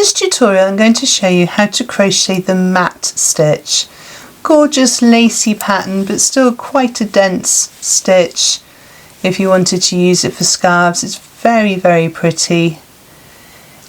this tutorial I'm going to show you how to crochet the mat stitch. Gorgeous lacy pattern, but still quite a dense stitch. If you wanted to use it for scarves, it's very pretty.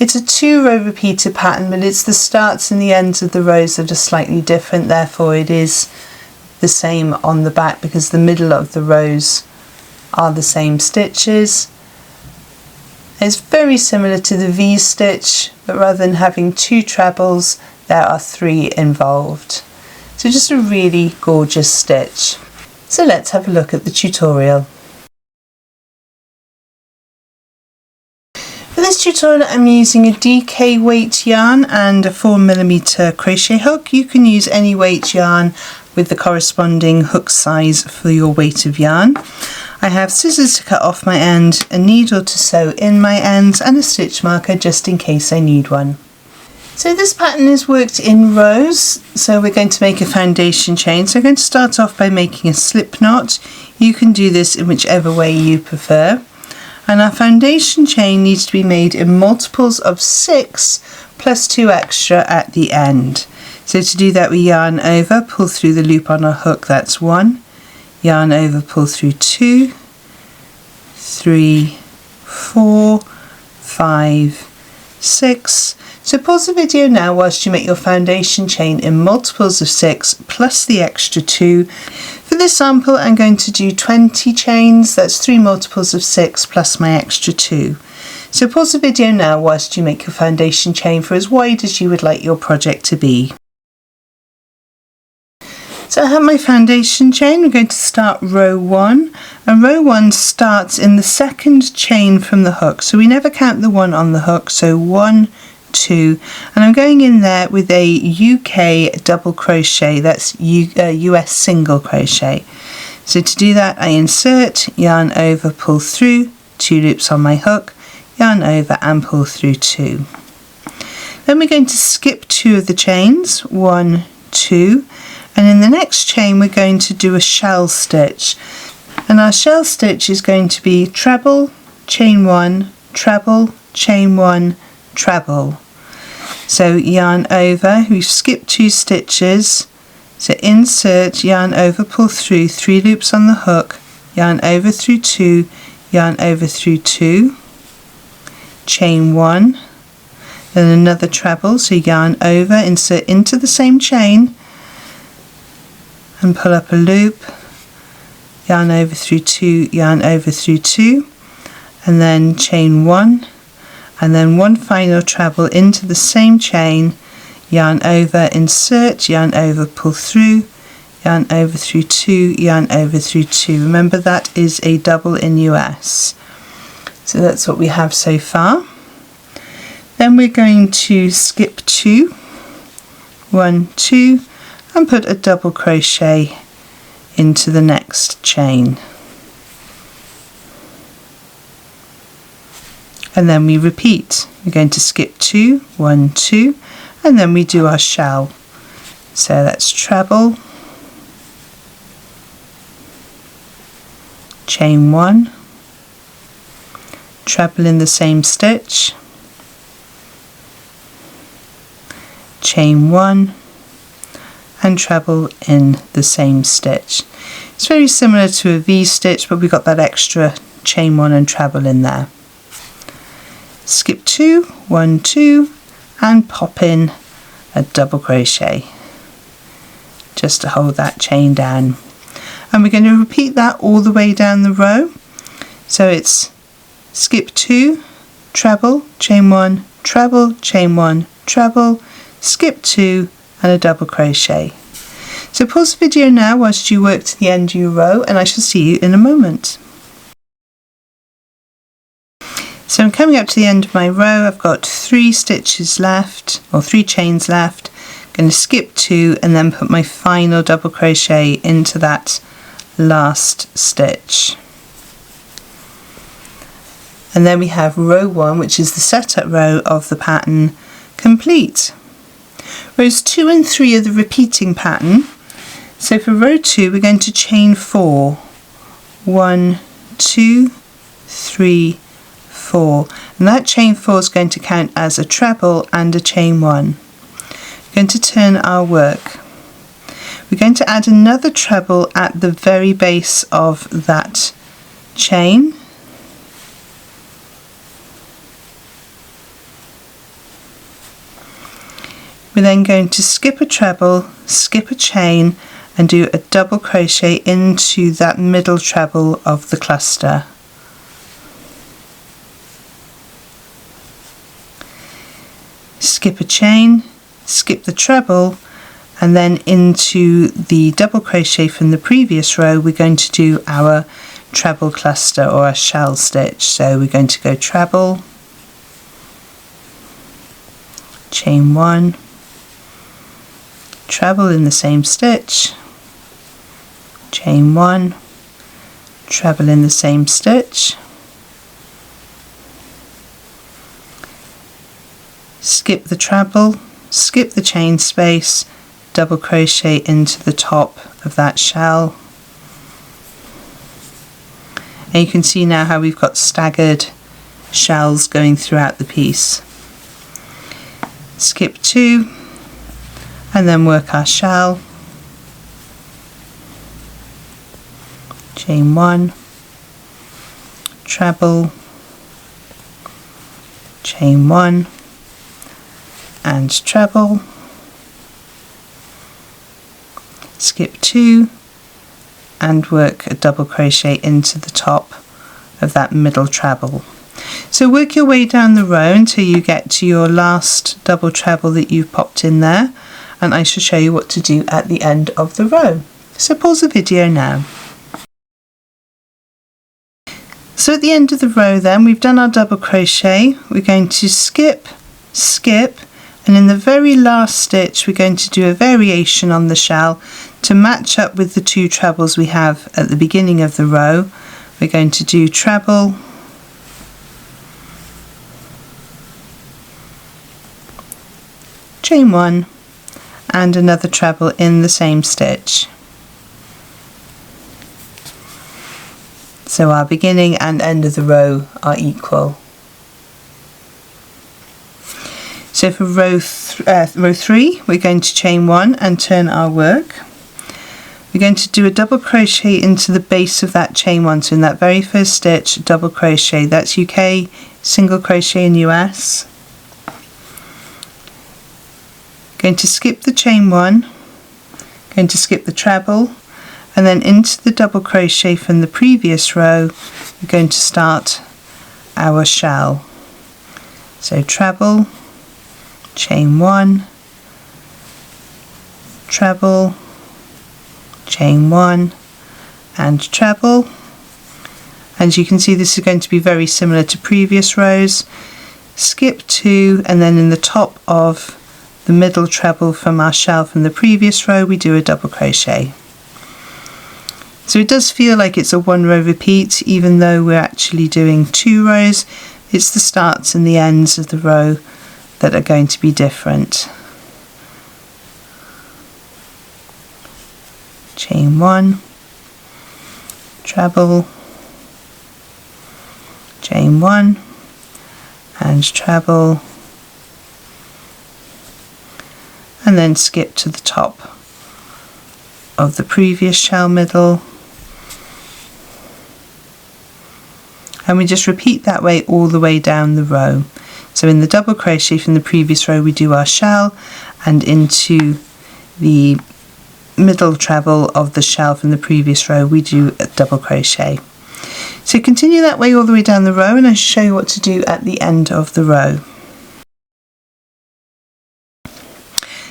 It's a 2-row repeated pattern, but it's the starts and the ends of the rows that are slightly different, therefore it is the same on the back because the middle of the rows are the same stitches. It's very similar to the V stitch, but rather than having 2 trebles, there are 3 involved. So just a really gorgeous stitch. So let's have a look at the tutorial. For this tutorial I'm using a DK weight yarn and a 4mm crochet hook. You can use any weight yarn with the corresponding hook size for your weight of yarn. I have scissors to cut off my end, a needle to sew in my ends and a stitch marker just in case I need one. So this pattern is worked in rows, so we're going to make a foundation chain. So I'm going to start off by making a slip knot. You can do this in whichever way you prefer. And our foundation chain needs to be made in multiples of 6 plus 2 extra at the end. So to do that we yarn over, pull through the loop on our hook, that's 1. Yarn over, pull through 2, 3, 4, 5, 6. So pause the video now whilst you make your foundation chain in multiples of 6 plus the extra 2. For this sample I'm going to do 20 chains, that's 3 multiples of 6 plus my extra 2. So pause the video now whilst you make your foundation chain for as wide as you would like your project to be. So I have my foundation chain. We're going to start row 1, and row 1 starts in the second chain from the hook, so we never count the 1 on the hook, so 1, 2, and I'm going in there with a UK double crochet, that's US single crochet. So to do that I insert, yarn over, pull through, 2 loops on my hook, yarn over and pull through 2. Then we're going to skip 2 of the chains, 1, 2, and in the next chain we're going to do a shell stitch, and our shell stitch is going to be treble, chain 1, treble, chain 1, treble. So yarn over, we've skipped 2 stitches, so insert, yarn over, pull through, 3 loops on the hook, yarn over through 2, yarn over through 2, chain 1, then another treble, so yarn over, insert into the same chain and pull up a loop, yarn over through 2, yarn over through 2, and then chain 1, and then 1 final treble into the same chain, yarn over, insert, yarn over, pull through, yarn over through 2, yarn over through 2. Remember that is a double in US. So that's what we have so far. Then we're going to skip 2, 1, 2, and put a double crochet into the next chain. And then we repeat. We're going to skip 2, 1, 2, and then we do our shell. So that's treble, chain 1, treble in the same stitch, chain 1, and treble in the same stitch. It's very similar to a V stitch, but we got that extra chain 1 and treble in there. Skip 2, 1, 2, and pop in a double crochet just to hold that chain down. And we're going to repeat that all the way down the row. So it's skip 2, treble, chain 1, treble, chain 1, treble, skip 2, and a double crochet. So pause the video now whilst you work to the end of your row, and I shall see you in a moment. So I'm coming up to the end of my row. I've got 3 stitches left, or 3 chains left. I'm going to skip 2 and then put my final double crochet into that last stitch. And then we have row 1, which is the setup row of the pattern, complete. Rows 2 and 3 are the repeating pattern. So for row 2 we're going to chain 4. 1, 2, 3, 4, and that chain 4 is going to count as a treble and a chain 1. We're going to turn our work. We're going to add another treble at the very base of that chain. We're then going to skip a treble, skip a chain, and do a double crochet into that middle treble of the cluster. Skip a chain, skip the treble, and then into the double crochet from the previous row we're going to do our treble cluster or a shell stitch. So we're going to go treble, chain 1, treble in the same stitch, chain 1, treble in the same stitch, skip the treble, skip the chain space, double crochet into the top of that shell. And you can see now how we've got staggered shells going throughout the piece. Skip 2 and then work our shell, chain 1, treble, chain 1 and treble, skip 2 and work a double crochet into the top of that middle treble. So work your way down the row until you get to your last double treble that you've popped in there, and I shall show you what to do at the end of the row. So pause the video now. So at the end of the row then we've done our double crochet. We're going to skip, skip, and in the very last stitch we're going to do a variation on the shell to match up with the 2 trebles we have at the beginning of the row. We're going to do treble, chain 1 and another treble in the same stitch. So our beginning and end of the row are equal. So for row 3 we're going to chain 1 and turn our work. We're going to do a double crochet into the base of that chain 1, so in that very first stitch double crochet. That's UK, single crochet in US. Going to skip the chain 1, going to skip the treble, and then into the double crochet from the previous row we're going to start our shell. So treble, chain 1, treble, chain 1 and treble. And you can see this is going to be very similar to previous rows. Skip 2 and then in the top of the middle treble from our shell from the previous row we do a double crochet. So it does feel like it's a 1 row repeat even though we're actually doing 2 rows. It's the starts and the ends of the row that are going to be different. Chain 1, treble, chain 1 and treble, and then skip to the top of the previous shell middle, and we just repeat that way all the way down the row. So in the double crochet from the previous row we do our shell, and into the middle treble of the shell from the previous row we do a double crochet. So continue that way all the way down the row, and I'll show you what to do at the end of the row.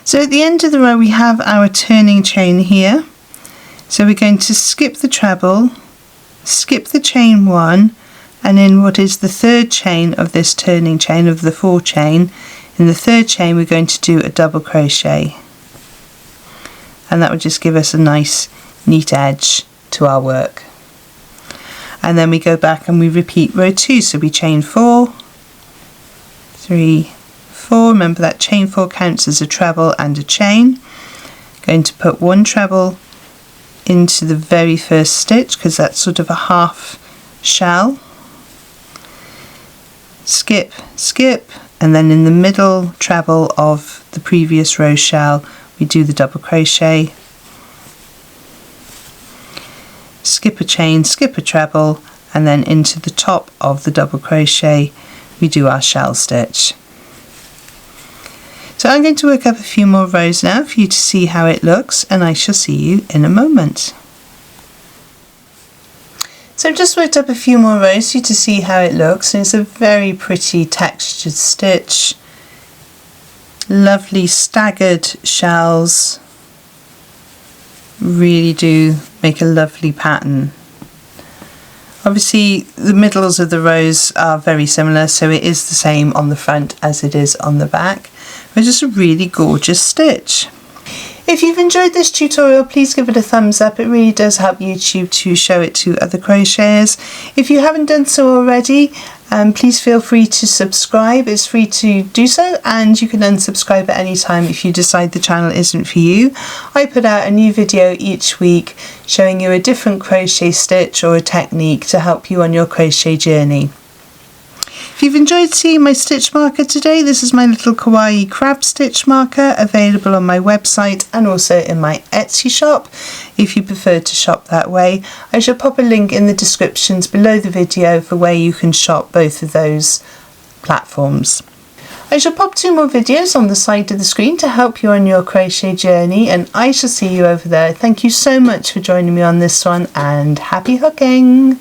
So at the end of the row we have our turning chain here. So we're going to skip the treble, skip the chain 1, and in what is the 3rd chain of this turning chain of the 4 chain, in the 3rd chain we're going to do a double crochet, and that would just give us a nice neat edge to our work. And then we go back and we repeat row 2, so we chain 4, 3, 4. Remember that chain 4 counts as a treble and a chain. Going to put 1 treble into the very first stitch because that's sort of a half shell. skip, skip, and then in the middle treble of the previous row shell we do the double crochet, skip a chain, skip a treble, and then into the top of the double crochet we do our shell stitch. So I'm going to work up a few more rows now for you to see how it looks, and I shall see you in a moment. So I've just worked up a few more rows for you to see how it looks, and it's a very pretty textured stitch. Lovely staggered shells really do make a lovely pattern. Obviously the middles of the rows are very similar, so it is the same on the front as it is on the back. It's just a really gorgeous stitch. If you've enjoyed this tutorial, please give it a thumbs up. It really does help YouTube to show it to other crocheters. If you haven't done so already, please feel free to subscribe. It's free to do so, and you can unsubscribe at any time if you decide the channel isn't for you. I put out a new video each week showing you a different crochet stitch or a technique to help you on your crochet journey. If you've enjoyed seeing my stitch marker today, this is my little kawaii crab stitch marker, available on my website and also in my Etsy shop if you prefer to shop that way. I shall pop a link in the descriptions below the video for where you can shop both of those platforms. I shall pop 2 more videos on the side of the screen to help you on your crochet journey, and I shall see you over there. Thank you so much for joining me on this one, and happy hooking!